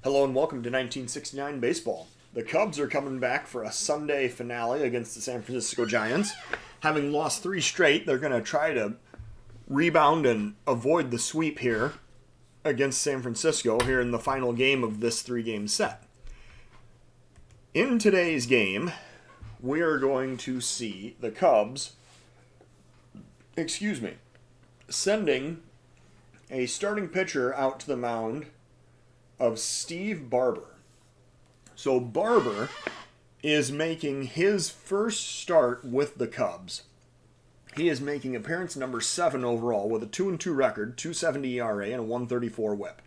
Hello and welcome to 1969 baseball. The Cubs are coming back for a Sunday finale against the San Francisco Giants. Having lost 3 straight, they're going to try to rebound and avoid the sweep here against San Francisco here in the final game of this 3-game set. In today's game, we are going to see the Cubs, sending a starting pitcher out to the mound of Steve Barber. So Barber is making his first start with the Cubs. He is making appearance number 7 overall with a 2-2 record, 2.70 ERA, and a 1.34 WHIP.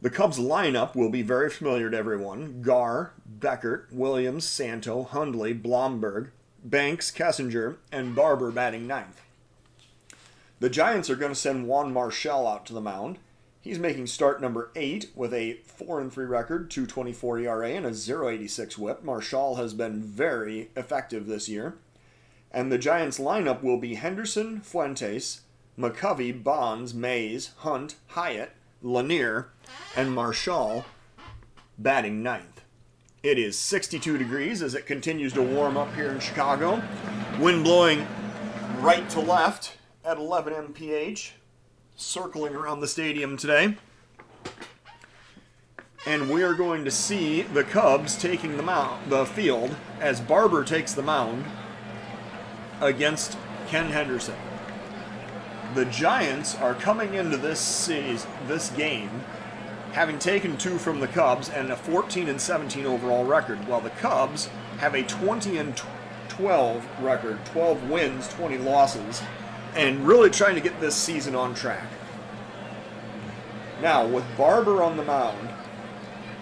The Cubs lineup will be very familiar to everyone. Gar, Beckert, Williams, Santo, Hundley, Blomberg, Banks, Kessinger, and Barber batting ninth. The Giants are going to send Juan Marshall out to the mound. He's making start number 8 with a 4-3 record, 2.24 ERA, and a 0.86 WHIP. Marshall has been very effective this year. And the Giants lineup will be Henderson, Fuentes, McCovey, Bonds, Mays, Hunt, Hyatt, Lanier, and Marshall batting ninth. It is 62 degrees as it continues to warm up here in Chicago. Wind blowing right to left at 11 mph. Circling around the stadium today. And we are going to see the Cubs taking the field as Barber takes the mound against Ken Henderson. The Giants are coming into this game having taken 2 from the Cubs and a 14-17 overall record, while the Cubs have a 20-12 record, 12 wins, 20 losses, and really trying to get this season on track. Now, with Barber on the mound,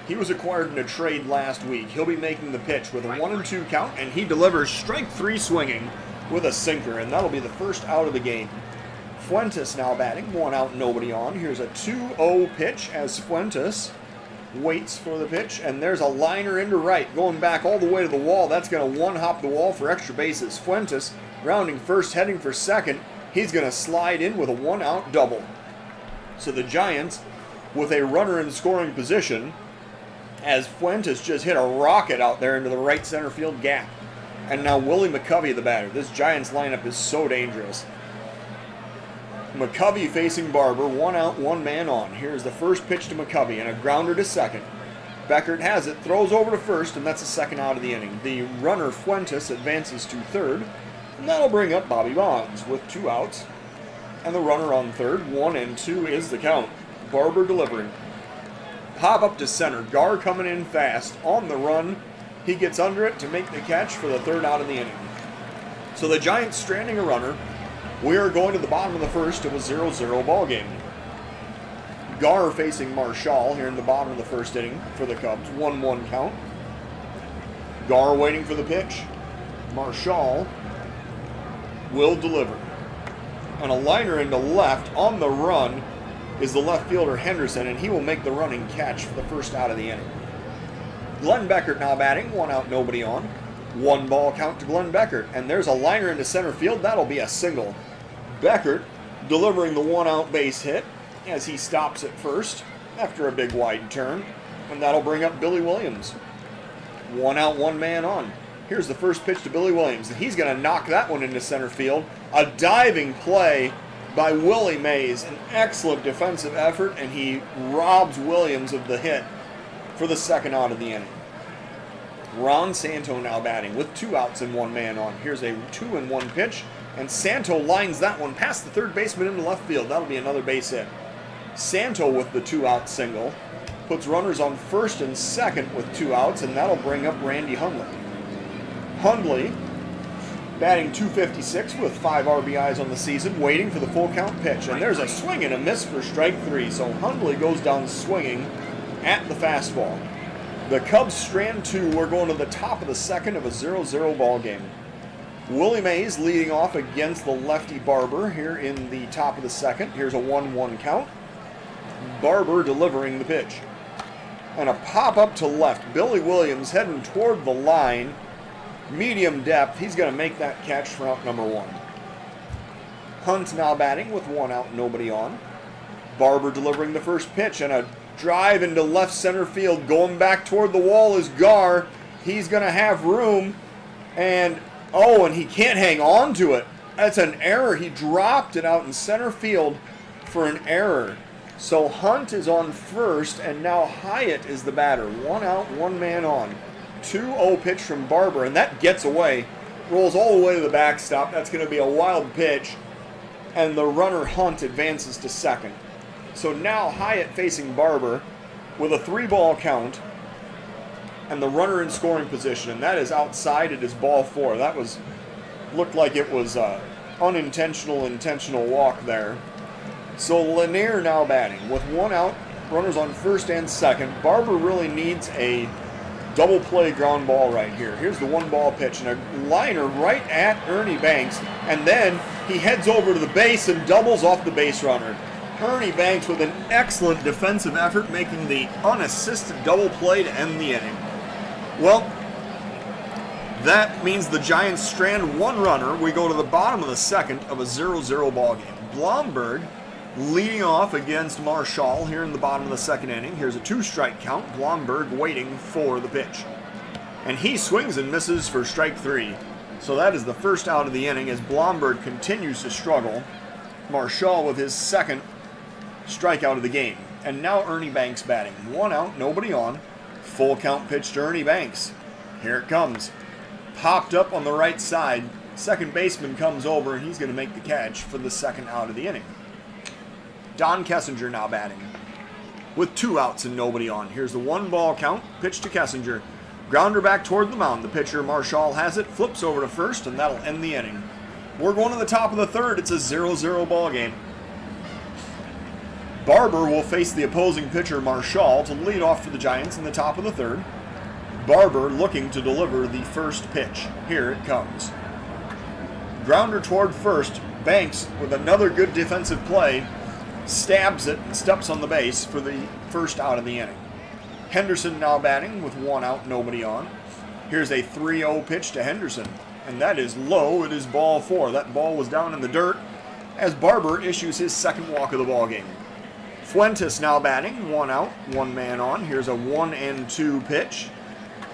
he was acquired in a trade last week. He'll be making the pitch with a 1-2 count, and he delivers strike 3 swinging with a sinker, and that'll be the first out of the game. Fuentes now batting, 1 out, nobody on. Here's a 2-0 pitch as Fuentes waits for the pitch, and there's a liner into right, going back all the way to the wall. That's going to one-hop the wall for extra bases. Fuentes rounding first, heading for second. He's going to slide in with a 1-out double. So the Giants, with a runner in scoring position, as Fuentes just hit a rocket out there into the right center field gap. And now Willie McCovey, the batter. This Giants lineup is so dangerous. McCovey facing Barber, 1 out, 1 man on. Here's the first pitch to McCovey and a grounder to second. Beckert has it, throws over to first, and that's the second out of the inning. The runner Fuentes advances to third. And that'll bring up Bobby Bonds with 2 outs. And the runner on third, 1-2 is the count. Barber delivering. Pop up to center. Gar coming in fast. On the run. He gets under it to make the catch for the 3rd out of the inning. So the Giants stranding a runner. We are going to the bottom of the first of a 0-0 ball game. Gar facing Marshall here in the bottom of the first inning for the Cubs. 1-1 count. Gar waiting for the pitch. Marshall will deliver. And a liner into left on the run is the left fielder Henderson, and he will make the running catch for the first out of the inning. Glenn Beckert now batting, 1 out, nobody on. 1 ball count to Glenn Beckert, and there's a liner into center field. That'll be a single. Beckert delivering the 1-out base hit as he stops at first after a big wide turn, and that'll bring up Billy Williams. 1 out, 1 man on. Here's the first pitch to Billy Williams, and he's going to knock that one into center field. A diving play by Willie Mays, an excellent defensive effort, and he robs Williams of the hit for the 2nd out of the inning. Ron Santo now batting with 2 outs and 1 man on. Here's a 2-1 pitch, and Santo lines that one past the third baseman into left field. That'll be another base hit. Santo with the 2-out single puts runners on first and second with 2 outs, and that'll bring up Randy Hundley. Hundley batting .256 with 5 RBIs on the season, waiting for the full count pitch. And there's a swing and a miss for strike 3. So Hundley goes down swinging at the fastball. The Cubs strand 2. We're going to the top of the second of a 0-0 ball game. Willie Mays leading off against the lefty Barber here in the top of the second. Here's a 1-1 count. Barber delivering the pitch. And a pop up to left. Billy Williams heading toward the line. Medium depth. He's going to make that catch for out number 1. Hunt now batting with 1 out, nobody on. Barber delivering the first pitch, and a Drive into left center field. Going back toward the wall is Gar. He's going to have room. And, and he can't hang on to it. That's an error. He dropped it out in center field for an error. So Hunt is on first, and now Hyatt is the batter. 1 out, 1 man on. 2-0 pitch from Barber, and that gets away. Rolls all the way to the backstop. That's going to be a wild pitch. And the runner Hunt advances to second. So now Hyatt facing Barber with a 3-ball count. And the runner in scoring position, and that is outside. It is ball 4. That looked like it was intentional walk there. So Lanier now batting with 1 out, runners on first and second. Barber really needs a double play ground ball right here. Here's the 1-ball pitch and a liner right at Ernie Banks, and then he heads over to the base and doubles off the base runner. Ernie Banks with an excellent defensive effort, making the unassisted double play to end the inning. Well, that means the Giants strand 1 runner. We go to the bottom of the second of a 0-0 ball game. Blomberg leading off against Marshall here in the bottom of the second inning. Here's a 2-strike count. Blomberg waiting for the pitch. And he swings and misses for strike 3. So that is the first out of the inning as Blomberg continues to struggle. Marshall with his second strikeout of the game. And now Ernie Banks batting. 1 out, nobody on. Full count pitch to Ernie Banks. Here it comes. Popped up on the right side. Second baseman comes over and he's going to make the catch for the second out of the inning. Don Kessinger now batting with 2 outs and nobody on. Here's the 1-ball count. Pitch to Kessinger. Grounder back toward the mound. The pitcher, Marshall, has it. Flips over to first, and that'll end the inning. We're going to the top of the third. It's a 0-0 ball game. Barber will face the opposing pitcher, Marshall, to lead off for the Giants in the top of the third. Barber looking to deliver the first pitch. Here it comes. Grounder toward first. Banks, with another good defensive play, stabs it and steps on the base for the first out of the inning. Henderson now batting with 1 out, nobody on. Here's a 3-0 pitch to Henderson, and that is low. It is ball 4. That ball was down in the dirt as Barber issues his second walk of the ball game. Fuentes now batting, 1 out, 1 man on. Here's a 1-2 pitch,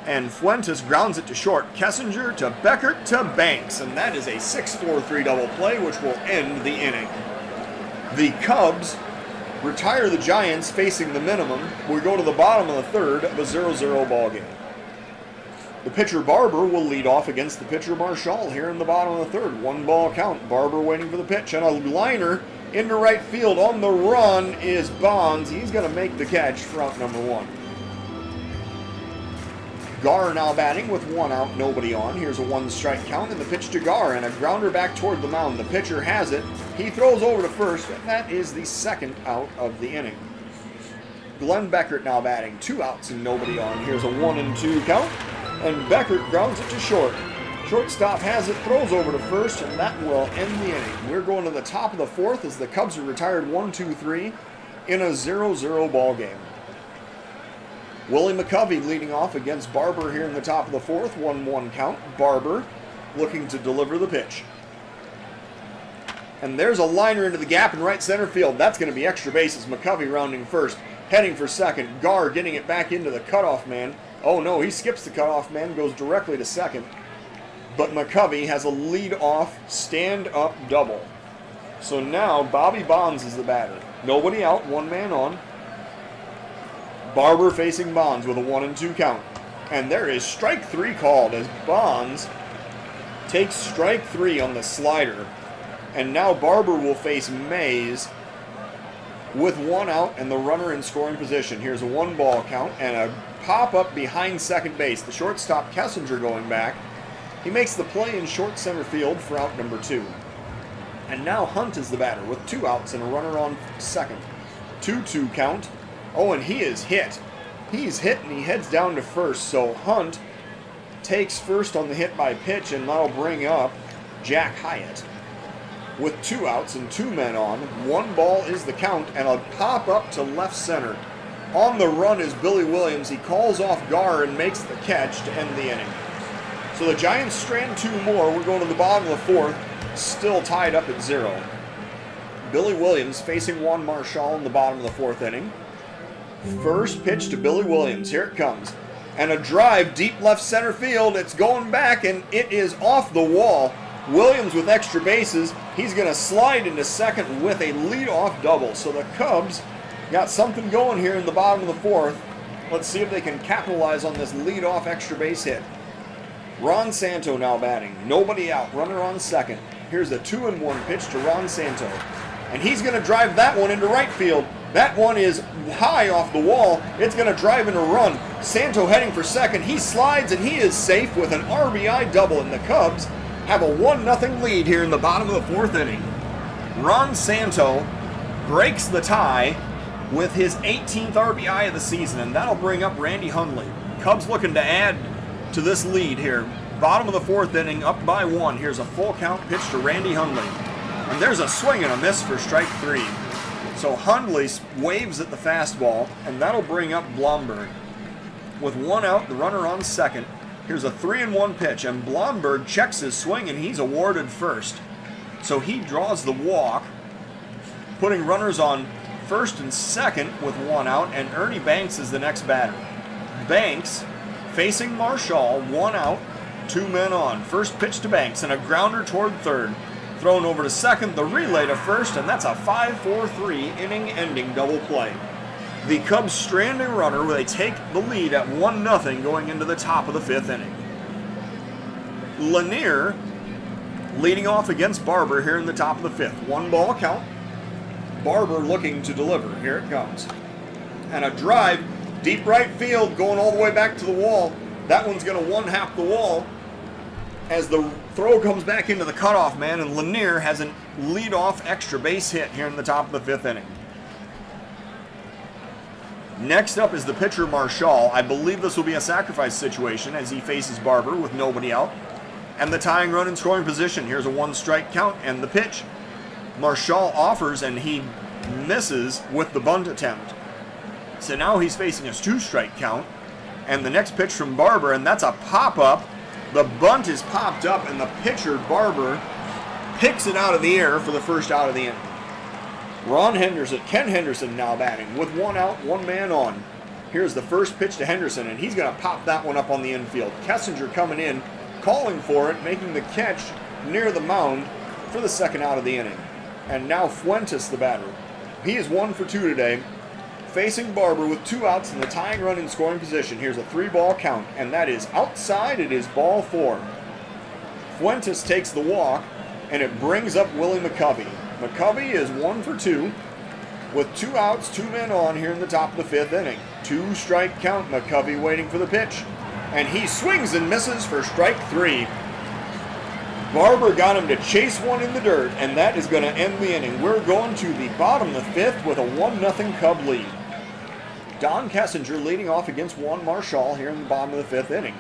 and Fuentes grounds it to short. Kessinger to Beckert to Banks, and that is a 6-4-3 double play, which will end the inning. The Cubs retire the Giants facing the minimum. We go to the bottom of the third of a 0-0 ball game. The pitcher Barber will lead off against the pitcher Marshall here in the bottom of the third. 1-ball count. Barber waiting for the pitch, and a liner into right field. On the run is Bonds. He's going to make the catch for out number 1. Gar now batting with 1 out, nobody on. Here's a 1-strike count and the pitch to Gar, and a grounder back toward the mound. The pitcher has it. He throws over to first, and that is the second out of the inning. Glenn Beckert now batting, 2 outs and nobody on. Here's a 1-2 count, and Beckert grounds it to short. Shortstop has it, throws over to first, and that will end the inning. We're going to the top of the fourth as the Cubs are retired 1-2-3 in a 0-0 ball game. Willie McCovey leading off against Barber here in the top of the fourth. 1-1 count. Barber looking to deliver the pitch. And there's a liner into the gap in right center field. That's going to be extra bases. McCovey rounding first. Heading for second. Gar getting it back into the cutoff man. Oh no, he skips the cutoff man. Goes directly to second. But McCovey has a lead-off stand-up double. So now Bobby Bonds is the batter. Nobody out. 1 man on. Barber facing Bonds with a 1-2 count. And there is strike 3 called as Bonds takes strike 3 on the slider. And now Barber will face Mays with 1 out and the runner in scoring position. Here's a 1-ball count and a pop-up behind second base. The shortstop Kessinger going back. He makes the play in short center field for out number 2. And now Hunt is the batter with 2 outs and a runner on second. 2-2 count. Oh, and he is hit. He's hit and he heads down to first. So Hunt takes first on the hit by pitch, and that'll bring up Jack Hyatt. With 2 outs and 2 men on, 1 ball is the count, and a pop up to left center. On the run is Billy Williams. He calls off Gar and makes the catch to end the inning. So the Giants strand 2 more. We're going to the bottom of the fourth, still tied up at 0. Billy Williams facing Juan Marshall in the bottom of the fourth inning. First pitch to Billy Williams. Here it comes. And a drive deep left center field. It's going back, and it is off the wall. Williams with extra bases. He's going to slide into second with a leadoff double. So the Cubs got something going here in the bottom of the fourth. Let's see if they can capitalize on this leadoff extra base hit. Ron Santo now batting. Nobody out. Runner on second. Here's a 2-1 pitch to Ron Santo. And he's going to drive that one into right field. That one is high off the wall. It's going to drive in a run. Santo heading for second. He slides, and he is safe with an RBI double. And the Cubs have a 1-0 lead here in the bottom of the fourth inning. Ron Santo breaks the tie with his 18th RBI of the season, and that'll bring up Randy Hundley. Cubs looking to add to this lead here. Bottom of the fourth inning, up by 1. Here's a full count pitch to Randy Hundley. And there's a swing and a miss for strike 3. So Hundley waves at the fastball, and that'll bring up Blomberg. With 1 out, the runner on second. Here's a 3-1 pitch, and Blomberg checks his swing, and he's awarded first. So he draws the walk, putting runners on first and second with 1 out, and Ernie Banks is the next batter. Banks facing Marshall, 1 out, 2 men on. First pitch to Banks, and a grounder toward third. Thrown over to second, the relay to first, and that's a 5-4-3 inning-ending double play. The Cubs strand a runner where they take the lead at 1-0 going into the top of the fifth inning. Lanier leading off against Barber here in the top of the fifth. 1-ball count. Barber looking to deliver. Here it comes. And a drive, deep right field, going all the way back to the wall. That one's going to one-hap the wall as the throw comes back into the cutoff man, and Lanier has a leadoff extra base hit here in the top of the fifth inning. Next up is the pitcher Marshall. I believe this will be a sacrifice situation as he faces Barber with nobody out. And the tying run in scoring position. Here's a 1-strike count and the pitch. Marshall offers, and he misses with the bunt attempt. So now he's facing a 2-strike count. And the next pitch from Barber, and that's a pop-up. The bunt is popped up, and the pitcher, Barber, picks it out of the air for the first out of the inning. Ken Henderson now batting with 1 out, 1 man on. Here's the first pitch to Henderson, and he's going to pop that one up on the infield. Kessinger coming in, calling for it, making the catch near the mound for the second out of the inning. And now Fuentes, the batter. He is 1 for 2 today, facing Barber with 2 outs in the tying run in scoring position. Here's a 3-ball count, and that is outside. It is ball 4. Fuentes takes the walk, and it brings up Willie McCovey. McCovey is 1 for 2 with 2 outs, 2 men on here in the top of the fifth inning. 2-strike count. McCovey waiting for the pitch, and he swings and misses for strike 3. Barber got him to chase one in the dirt, and that is going to end the inning. We're going to the bottom of the fifth with a 1-0 Cub lead. Don Kessinger leading off against Juan Marshall here in the bottom of the fifth inning.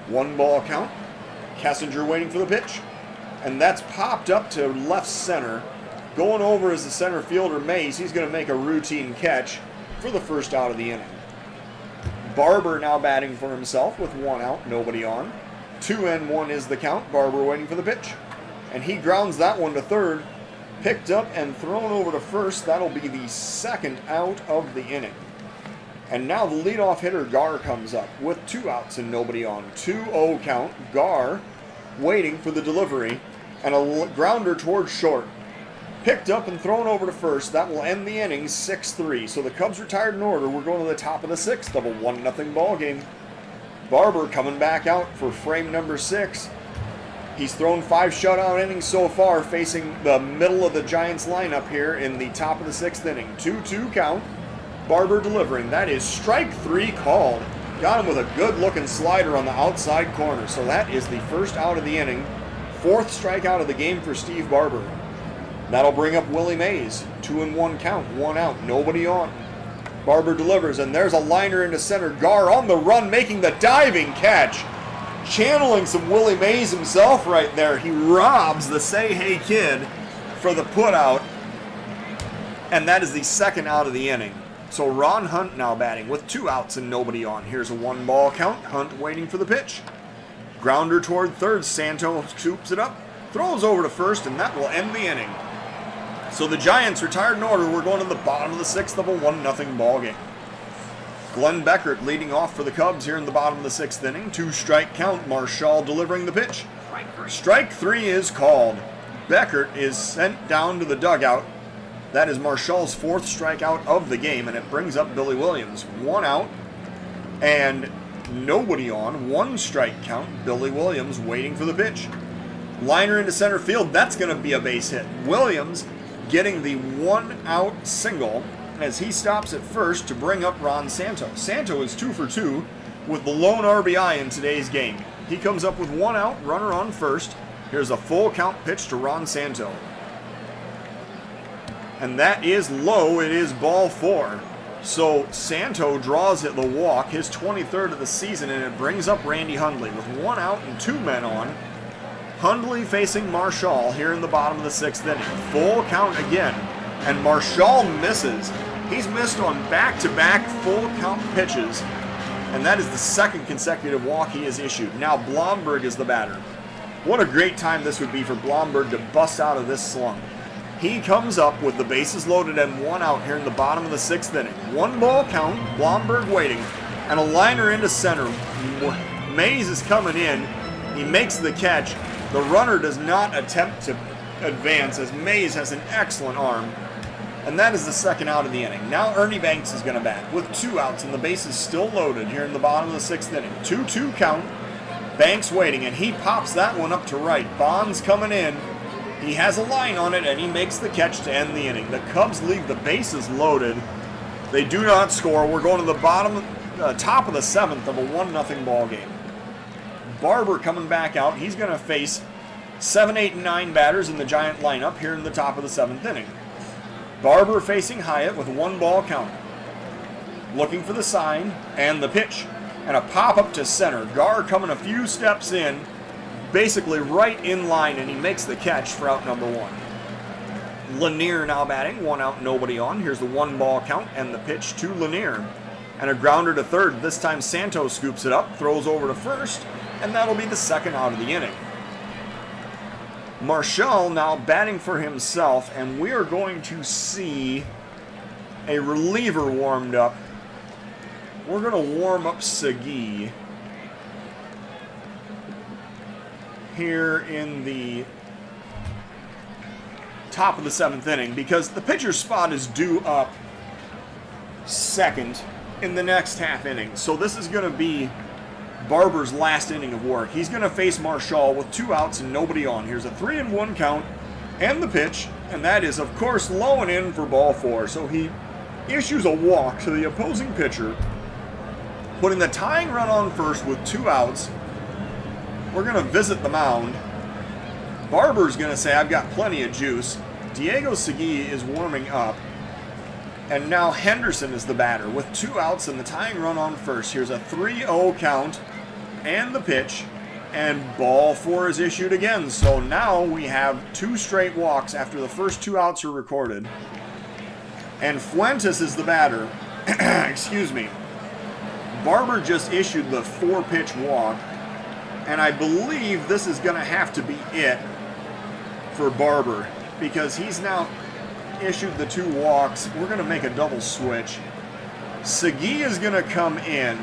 1-ball count. Kessinger waiting for the pitch, and that's popped up to left center. Going over is the center fielder, Mays. He's going to make a routine catch for the first out of the inning. Barber now batting for himself with 1 out, nobody on. 2-1 is the count. Barber waiting for the pitch, and he grounds that one to third. Picked up and thrown over to first. That'll be the second out of the inning. And now the leadoff hitter, Gar, comes up with 2 outs and nobody on. 2-0 count. Gar waiting for the delivery, and a grounder towards short. Picked up and thrown over to first. That will end the inning 6-3. So the Cubs retired in order. We're going to the top of the sixth of a 1-0 ball game. Barber coming back out for frame number 6. He's thrown 5 shutout innings so far, facing the middle of the Giants lineup here in the top of the 6th inning. 2-2 count. Barber delivering. That is strike 3 called. Got him with a good-looking slider on the outside corner. So that is the first out of the inning. 4th strikeout of the game for Steve Barber. That'll bring up Willie Mays. 2-1 count. 1 out. Nobody on. Barber delivers, and there's a liner into center. Gar on the run, making the diving catch. Channeling some Willie Mays himself right there. He robs the Say Hey Kid for the putout. And that is the second out of the inning. So Ron Hunt now batting with 2 outs and nobody on. Here's a 1-ball count. Hunt waiting for the pitch. Grounder toward third. Santo scoops it up. Throws over to first, and that will end the inning. So the Giants retired in order. We're going to the bottom of the 6th of a 1-0 ball game. Glenn Beckert leading off for the Cubs here in the bottom of the 6th inning. 2-strike count, Marshall delivering the pitch. Strike 3 is called. Beckert is sent down to the dugout. That is Marshall's 4th strikeout of the game, and it brings up Billy Williams. 1 out and nobody on. 1-strike count, Billy Williams waiting for the pitch. Liner into center field, that's going to be a base hit. Williams getting the 1-out single as he stops at first to bring up Ron Santo. Santo is 2 for 2 with the lone RBI in today's game. He comes up with 1 out, runner on first. Here's a full count pitch to Ron Santo. And that is low. It is ball 4. So Santo draws it the walk, his 23rd of the season, and it brings up Randy Hundley with 1 out and 2 men on. Hundley facing Marshall here in the bottom of the 6th inning. Full count again, and Marshall misses. He's missed on back-to-back full count pitches, and that is the 2nd consecutive walk he has issued. Now Blomberg is the batter. What a great time this would be for Blomberg to bust out of this slump. He comes up with the bases loaded and 1 out here in the bottom of the 6th inning. 1 ball count, Blomberg waiting, and a liner into center. Mays is coming in. He makes the catch. The runner does not attempt to advance as Mays has an excellent arm. And that is the 2nd out of the inning. Now Ernie Banks is going to bat with 2 outs and the bases still loaded here in the bottom of the 6th inning. 2-2 count. Banks waiting, and he pops that one up to right. Bonds coming in. He has a line on it, and he makes the catch to end the inning. The Cubs leave the bases loaded. They do not score. We're going to the top of the 7th of a 1-0 ball game. Barber coming back out. He's going to face 7, 8, and 9 batters in the Giant lineup here in the top of the 7th inning. Barber facing Hyatt with 1 ball count. Looking for the sign and the pitch. And a pop-up to center. Gar coming a few steps in, basically right in line, and he makes the catch for out number 1. Lanier now batting, 1 out, nobody on. Here's the 1 ball count and the pitch to Lanier. And a grounder to third. This time Santos scoops it up, throws over to first, and that'll be the 2nd out of the inning. Marshall now batting for himself, and we are going to see a reliever warmed up. We're going to warm up Segui here in the top of the 7th inning because the pitcher's spot is due up 2nd in the next half inning. So this is going to be Barber's last inning of work. He's going to face Marshall with 2 outs and nobody on. Here's a 3-1 count and the pitch, and that is, of course, low and in for ball 4. So he issues a walk to the opposing pitcher, putting the tying run on first with 2 outs. We're going to visit the mound. Barber's going to say, I've got plenty of juice. Diego Segui is warming up. And now Henderson is the batter with 2 outs and the tying run on first. Here's a 3-0 count and the pitch. And ball 4 is issued again. So now we have 2 straight walks after the first 2 outs are recorded. And Fuentes is the batter. Excuse me. Barber just issued the 4-pitch walk, and I believe this is going to have to be it for Barber because he's now issued the 2 walks. We're going to make a double switch. Segui is going to come in.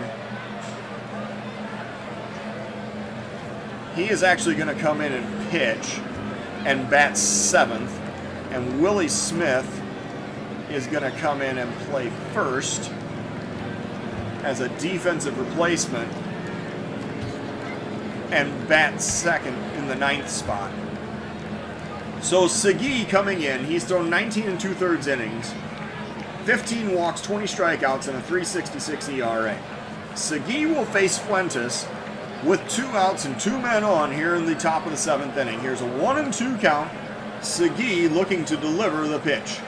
He is actually going to come in and pitch and bat 7th, and Willie Smith is going to come in and play first as a defensive replacement and bat 2nd in the 9th spot. So Segui coming in, he's thrown 19 2/3 innings, 15 walks, 20 strikeouts, and a 3.66 ERA. Segui will face Fuentes with 2 outs and 2 men on here in the top of the 7th inning. Here's a 1-2 count. Segui looking to deliver the pitch.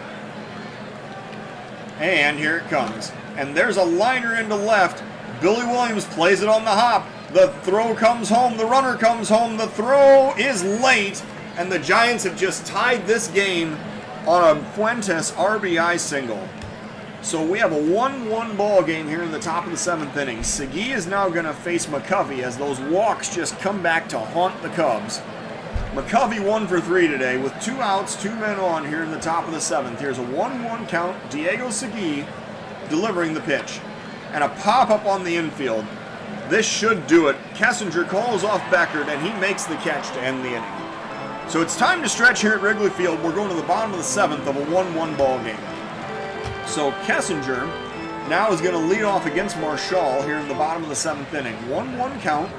And here it comes. And there's a liner into left. Billy Williams plays it on the hop. The throw comes home. The runner comes home. The throw is late. And the Giants have just tied this game on a Fuentes RBI single. So we have a 1-1 ball game here in the top of the 7th inning. Segui is now going to face McCovey as those walks just come back to haunt the Cubs. McCovey 1 for 3 today with 2 outs, 2 men on here in the top of the 7th. Here's a 1-1 count. Diego Segui delivering the pitch. and a pop-up on the infield. This should do it. Kessinger calls off Beckert, and he makes the catch to end the inning. So it's time to stretch here at Wrigley Field. We're going to the bottom of the 7th of a 1-1 ball game. So Kessinger now is going to lead off against Marshall here in the bottom of the 7th inning. 1-1 count.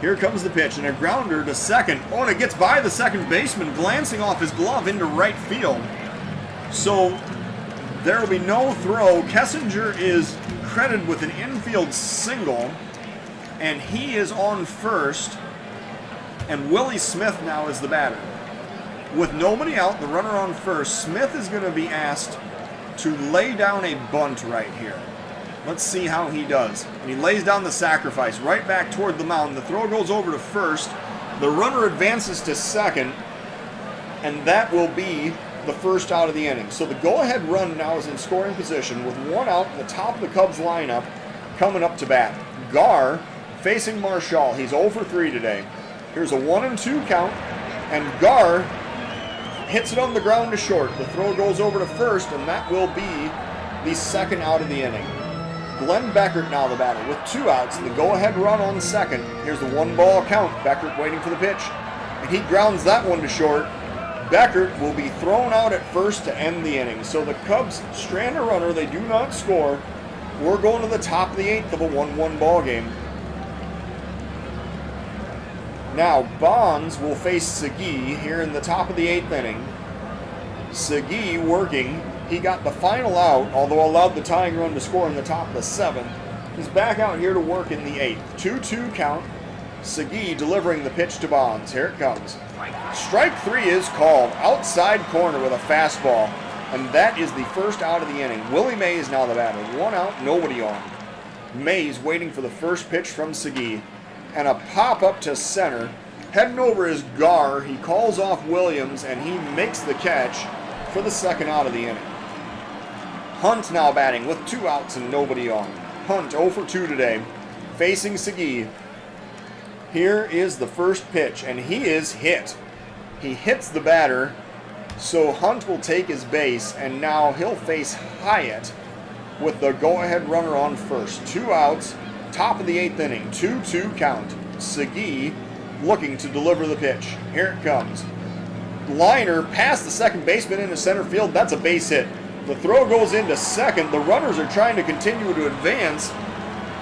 Here comes the pitch, and a grounder to second. Oh, and it gets by the second baseman, glancing off his glove into right field. So there will be no throw. Kessinger is credited with an infield single, and he is on first, and Willie Smith now is the batter. With nobody out, the runner on first, Smith is going to be asked to lay down a bunt right here. Let's see how he does. And he lays down the sacrifice right back toward the mound. The throw goes over to first. The runner advances to second, and that will be the first out of the inning. So the go-ahead run now is in scoring position with one out in the top of the Cubs lineup coming up to bat. Gar facing Marshall. He's 0 for 3 today. Here's a 1-2 count, and Gar hits it on the ground to short. The throw goes over to first, and that will be the second out of the inning. Glenn Beckert now the batter with 2 outs and the go-ahead run on second. Here's the 1-ball count. Beckert waiting for the pitch, and he grounds that one to short. Beckert will be thrown out at first to end the inning. So the Cubs strand a runner. They do not score. We're going to the top of the 8th of a 1-1 ball game. Now Bonds will face Segui here in the top of the 8th inning. Segui working. He got the final out, although allowed the tying run to score in the top of the 7th. He's back out here to work in the 8th. 2-2 count. Segui delivering the pitch to Bonds. Here it comes. Strike 3 is called. Outside corner with a fastball. And that is the first out of the inning. Willie Mays now the batter. 1 out, nobody on. Mays waiting for the first pitch from Segui. And a pop up to center. Heading over is Gar. He calls off Williams, and he makes the catch for the second out of the inning. Hunt now batting with 2 outs and nobody on. Hunt 0 for 2 today, facing Segui. Here is the first pitch, and he is hit. He hits the batter, so Hunt will take his base, and now he'll face Hyatt with the go-ahead runner on first. 2 outs, top of the 8th inning, 2-2 count. Segui looking to deliver the pitch. Here it comes. Liner past the second baseman into center field. That's a base hit. The throw goes into second. The runners are trying to continue to advance,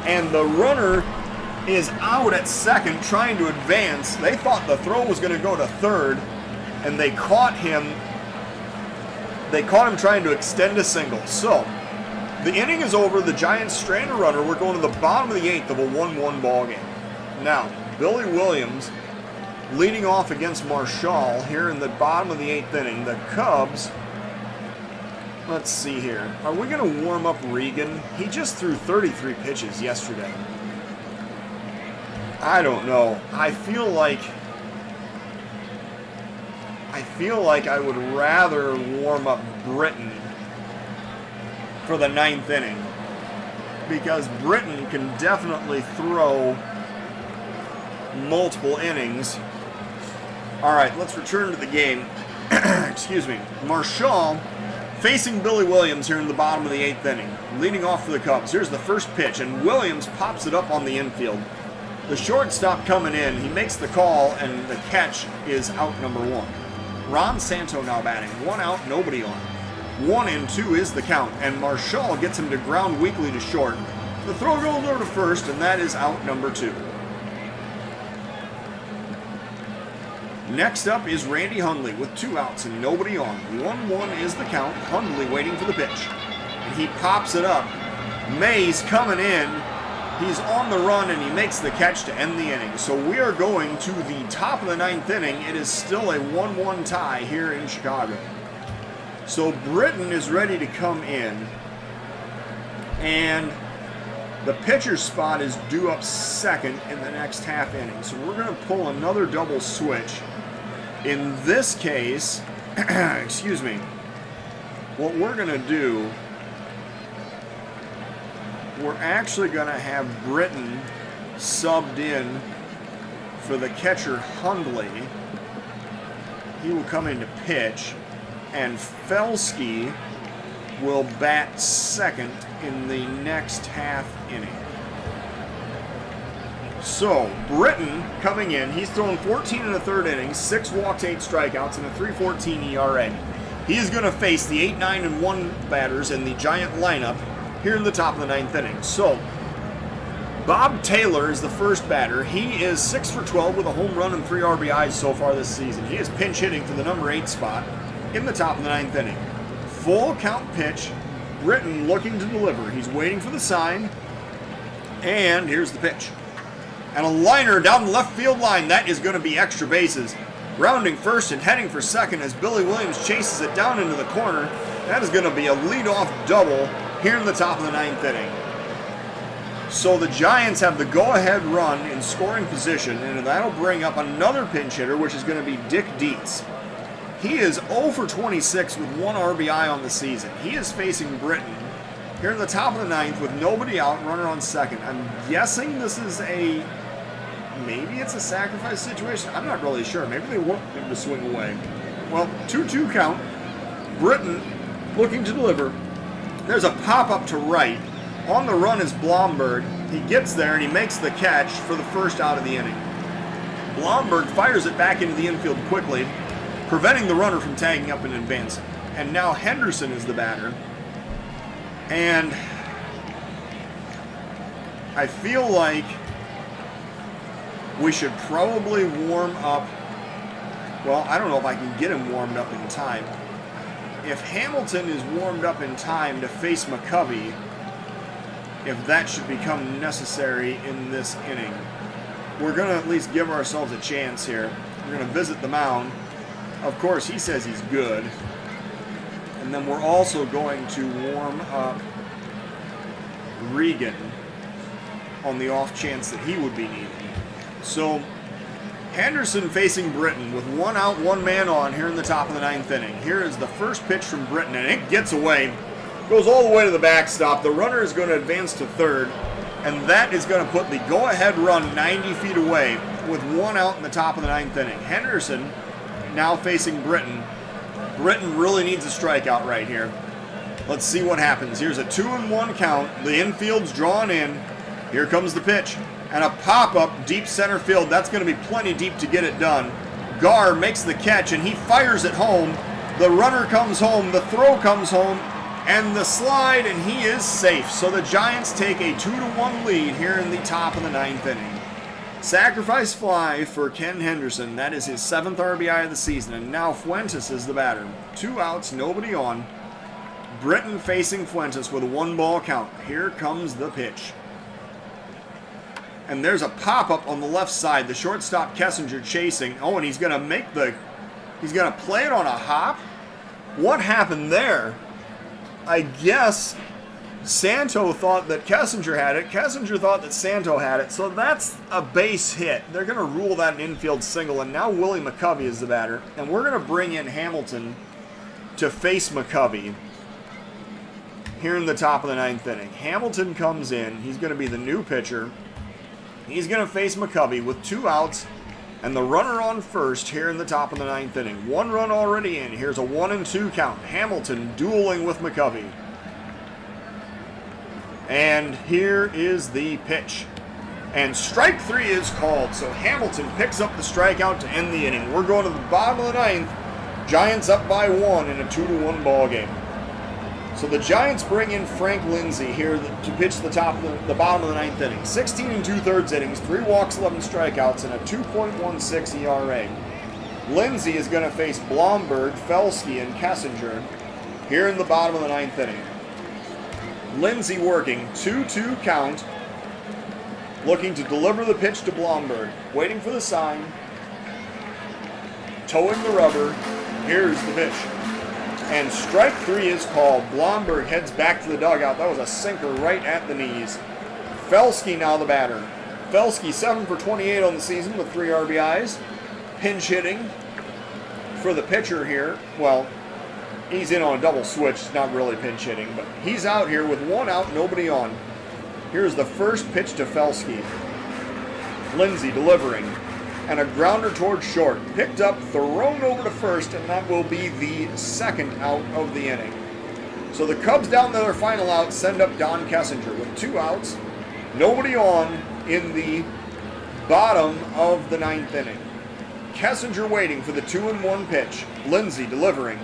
and the runner is out at second trying to advance. They thought the throw was going to go to third, and they caught him. They caught him trying to extend a single. So the inning is over. The Giants strand a runner. We're going to the bottom of the 8th of a 1-1 ball game. Now, Billy Williams leading off against Marshall here in the bottom of the 8th inning. The Cubs, let's see here. Are we going to warm up Regan? He just threw 33 pitches yesterday. I don't know. I feel like I would rather warm up Britton for the 9th inning, because Britton can definitely throw multiple innings. All right, let's return to the game. Excuse me. Marshall facing Billy Williams here in the bottom of the 8th inning, leading off for the Cubs. Here's the first pitch, and Williams pops it up on the infield. The shortstop coming in, he makes the call, and the catch is out number 1. Ron Santo now batting. 1 out, nobody on. 1-2 is the count, and Marshall gets him to ground weakly to short. The throw goes over to first, and that is out number 2. Next up is Randy Hundley with 2 outs and nobody on. 1-1 is the count. Hundley waiting for the pitch, and he pops it up. Mays coming in. He's on the run, and he makes the catch to end the inning. So we are going to the top of the 9th inning. It is still a 1-1 tie here in Chicago. So Britton is ready to come in, and the pitcher's spot is due up second in the next half inning. So we're going to pull another double switch. In this case, excuse me, what we're going to do, we're actually going to have Britton subbed in for the catcher Hundley. He will come in to pitch, and Felsky will bat second in the next half inning. So, Britton coming in, he's thrown 14 in the third inning, 6 walks, 8 strikeouts, and a 3.14 ERA. He is going to face the 8, 9, and 1 batters in the Giant lineup here in the top of the 9th inning. So, Bob Taylor is the first batter. He is 6 for 12 with a home run and 3 RBIs so far this season. He is pinch hitting for the number 8 spot in the top of the 9th inning. Full count pitch, Britton looking to deliver. He's waiting for the sign, and here's the pitch. And a liner down the left field line. That is going to be extra bases. Rounding first and heading for second as Billy Williams chases it down into the corner. That is going to be a leadoff double here in the top of the 9th inning. So the Giants have the go-ahead run in scoring position, and that'll bring up another pinch hitter, which is going to be Dick Dietz. He is 0 for 26 with 1 RBI on the season. He is facing Britton here in the top of the 9th with nobody out, runner on second. I'm guessing this is maybe it's a sacrifice situation. I'm not really sure. Maybe they want him to swing away. Well, 2-2 count. Britton looking to deliver. There's a pop-up to right. On the run is Blomberg. He gets there and he makes the catch for the first out of the inning. Blomberg fires it back into the infield quickly, preventing the runner from tagging up and advancing. And now Henderson is the batter. And I feel like we should probably warm up. Well, I don't know if I can get him warmed up in time. If Hamilton is warmed up in time to face McCovey, if that should become necessary in this inning, we're going to at least give ourselves a chance here. We're going to visit the mound. Of course, he says he's good. And then we're also going to warm up Regan on the off chance that he would be needed. So, Henderson facing Britton with 1 out, 1 man on here in the top of the 9th inning. Here is the first pitch from Britton, and it gets away. Goes all the way to the backstop. The runner is going to advance to third, and that is going to put the go-ahead run 90 feet away with 1 out in the top of the 9th inning. Henderson now facing Britton. Britton really needs a strikeout right here. Let's see what happens. Here's a 2-1 count. The infield's drawn in. Here comes the pitch. And a pop-up deep center field. That's going to be plenty deep to get it done. Garr makes the catch, and he fires it home. The runner comes home. The throw comes home. And the slide, and he is safe. So the Giants take a 2-1 lead here in the top of the 9th inning. Sacrifice fly for Ken Henderson. That is his 7th RBI of the season. And now Fuentes is the batter. 2 outs, nobody on. Britton facing Fuentes with a 1-ball count. Here comes the pitch. And there's a pop-up on the left side. The shortstop Kessinger chasing. Oh, and he's going to play it on a hop? What happened there? I guess Santo thought that Kessinger had it. Kessinger thought that Santo had it. So that's a base hit. They're going to rule that an infield single. And now Willie McCovey is the batter. And we're going to bring in Hamilton to face McCovey here in the top of the 9th inning. Hamilton comes in. He's going to be the new pitcher. He's going to face McCovey with 2 outs and the runner on first here in the top of the 9th inning. 1 run already in. Here's a 1-2 count. Hamilton dueling with McCovey. And here is the pitch. And strike 3 is called. So Hamilton picks up the strikeout to end the inning. We're going to the bottom of the 9th. Giants up by 1 in a 2-1 ball game. So the Giants bring in Frank Lindsay here to pitch the bottom of the 9th inning. 16 2/3 innings, 3 walks, 11 strikeouts, and a 2.16 ERA. Lindsay is going to face Blomberg, Felsky, and Kessinger here in the bottom of the 9th inning. Lindsay working, 2-2 count, looking to deliver the pitch to Blomberg. Waiting for the sign, towing the rubber. Here's the pitch. And strike 3 is called. Blomberg heads back to the dugout. That was a sinker right at the knees. Felsky now the batter. Felsky 7 for 28 on the season with 3 RBIs. Pinch hitting for the pitcher here. Well, he's in on a double switch. It's not really pinch hitting, but he's out here with 1 out, nobody on. Here's the first pitch to Felsky. Lindsay delivering. And a grounder towards short. Picked up, thrown over to first, and that will be the 2nd out of the inning. So the Cubs down to their final out send up Don Kessinger with 2 outs, nobody on in the bottom of the 9th inning. Kessinger waiting for the 2-1 pitch. Lindsay delivering.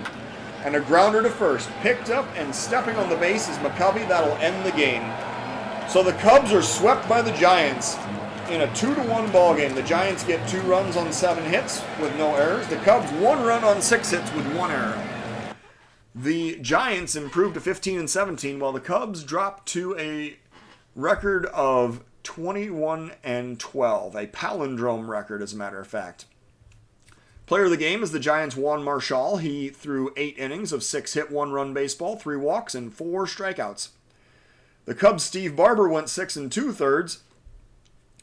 And a grounder to first. Picked up and stepping on the base is McCovey. That'll end the game. So the Cubs are swept by the Giants in a 2-1 ball game. The Giants get 2 runs on 7 hits with no errors. The Cubs 1 run on 6 hits with 1 error. The Giants improved to 15-17 while the Cubs dropped to a record of 21-12, a palindrome record as a matter of fact. Player of the game is the Giants' Juan Marshall. He threw 8 innings of 6-hit, 1-run baseball, 3 walks, and 4 strikeouts. The Cubs' Steve Barber went 6 2/3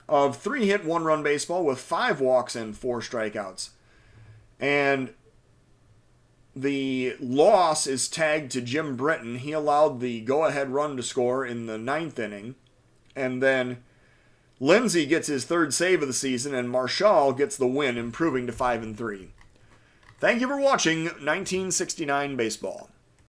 of 3-hit, 1-run baseball with 5 walks and 4 strikeouts. And the loss is tagged to Jim Britton. He allowed the go-ahead run to score in the 9th inning. And then Lindsay gets his 3rd save of the season, and Marshall gets the win, improving to 5-3. Thank you for watching 1969 Baseball.